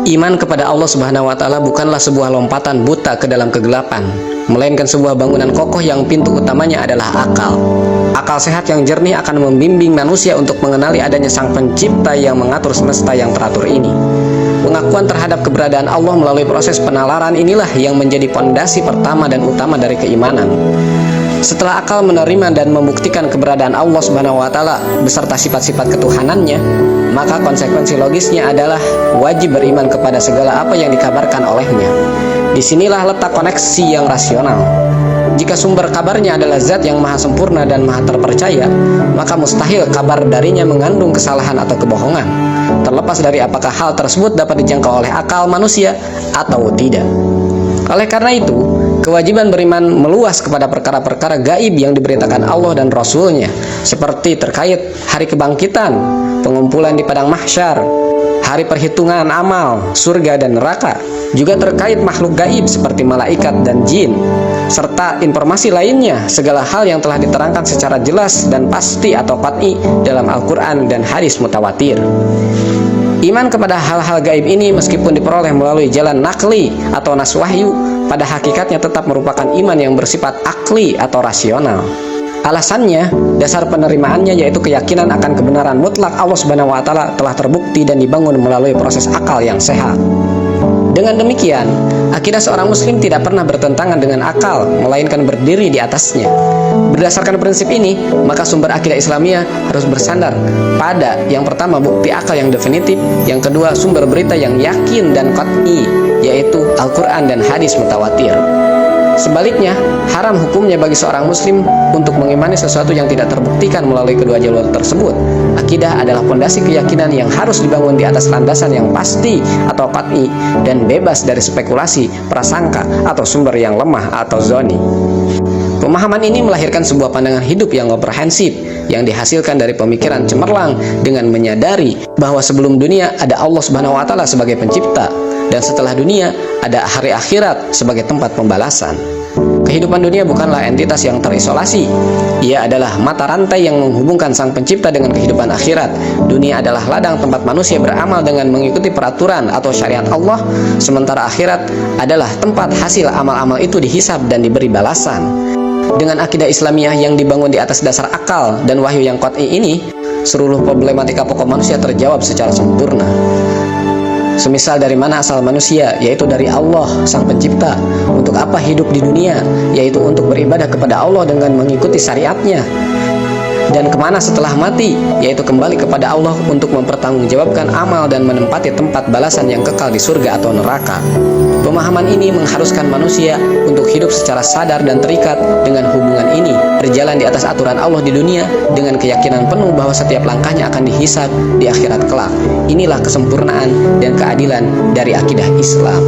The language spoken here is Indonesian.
Iman kepada Allah Subhanahu wa Ta'ala bukanlah sebuah lompatan buta ke dalam kegelapan, melainkan sebuah bangunan kokoh yang pintu utamanya adalah akal. Akal sehat yang jernih akan membimbing manusia untuk mengenali adanya Sang Pencipta yang mengatur semesta yang teratur ini. Pengakuan terhadap keberadaan Allah melalui proses penalaran inilah yang menjadi pondasi pertama dan utama dari keimanan. Setelah akal menerima dan membuktikan keberadaan Allah Subhanahu wa Ta'ala beserta sifat-sifat ketuhanannya, maka konsekuensi logisnya adalah wajib beriman kepada segala apa yang dikabarkan olehnya. Disinilah letak koneksi yang rasional. Jika sumber kabarnya adalah zat yang maha sempurna dan maha terpercaya, maka mustahil kabar darinya mengandung kesalahan atau kebohongan, terlepas dari apakah hal tersebut dapat dijangkau oleh akal manusia atau tidak. Oleh karena itu, kewajiban beriman meluas kepada perkara-perkara gaib yang diberitakan Allah dan Rasul-Nya, seperti terkait hari kebangkitan, pengumpulan di padang mahsyar, hari perhitungan amal, surga dan neraka, juga terkait makhluk gaib seperti malaikat dan jin, serta informasi lainnya, segala hal yang telah diterangkan secara jelas dan pasti atau qat'i dalam Al-Quran dan hadis mutawatir. Iman kepada hal-hal gaib ini meskipun diperoleh melalui jalan nakli atau nas wahyu, pada hakikatnya tetap merupakan iman yang bersifat akli atau rasional. Alasannya, dasar penerimaannya yaitu keyakinan akan kebenaran mutlak Allah Subhanahu wa Ta'ala telah terbukti dan dibangun melalui proses akal yang sehat. Dengan demikian, akidah seorang muslim tidak pernah bertentangan dengan akal, melainkan berdiri di atasnya. Berdasarkan prinsip ini, maka sumber akidah Islamiyah harus bersandar pada yang pertama bukti akal yang definitif, yang kedua sumber berita yang yakin dan qat'i, yaitu Al-Quran dan hadis mutawatir. Sebaliknya, haram hukumnya bagi seorang muslim untuk mengimani sesuatu yang tidak terbuktikan melalui kedua jalur tersebut. Akidah adalah fondasi keyakinan yang harus dibangun di atas landasan yang pasti atau qat'i dan bebas dari spekulasi, prasangka, atau sumber yang lemah atau zoni. Pemahaman ini melahirkan sebuah pandangan hidup yang komprehensif yang dihasilkan dari pemikiran cemerlang dengan menyadari bahwa sebelum dunia ada Allah Subhanahu wa Ta'ala sebagai pencipta, dan setelah dunia ada hari akhirat sebagai tempat pembalasan. Kehidupan dunia bukanlah entitas yang terisolasi. Ia adalah mata rantai yang menghubungkan Sang Pencipta dengan kehidupan akhirat. Dunia adalah ladang tempat manusia beramal dengan mengikuti peraturan atau syariat Allah, sementara akhirat adalah tempat hasil amal-amal itu dihisab dan diberi balasan. Dengan akidah Islamiyah yang dibangun di atas dasar akal dan wahyu yang qat'i ini, seluruh problematika pokok manusia terjawab secara sempurna. Semisal dari mana asal manusia, yaitu dari Allah, Sang Pencipta. Untuk apa hidup di dunia, yaitu untuk beribadah kepada Allah dengan mengikuti syariatnya. Dan kemana setelah mati, yaitu kembali kepada Allah untuk mempertanggungjawabkan amal dan menempati tempat balasan yang kekal di surga atau neraka. Pemahaman ini mengharuskan manusia untuk hidup secara sadar dan terikat dengan hubungan ini, berjalan di atas aturan Allah di dunia dengan keyakinan penuh bahwa setiap langkahnya akan dihisab di akhirat kelak. Inilah kesempurnaan dan keadilan dari akidah Islam.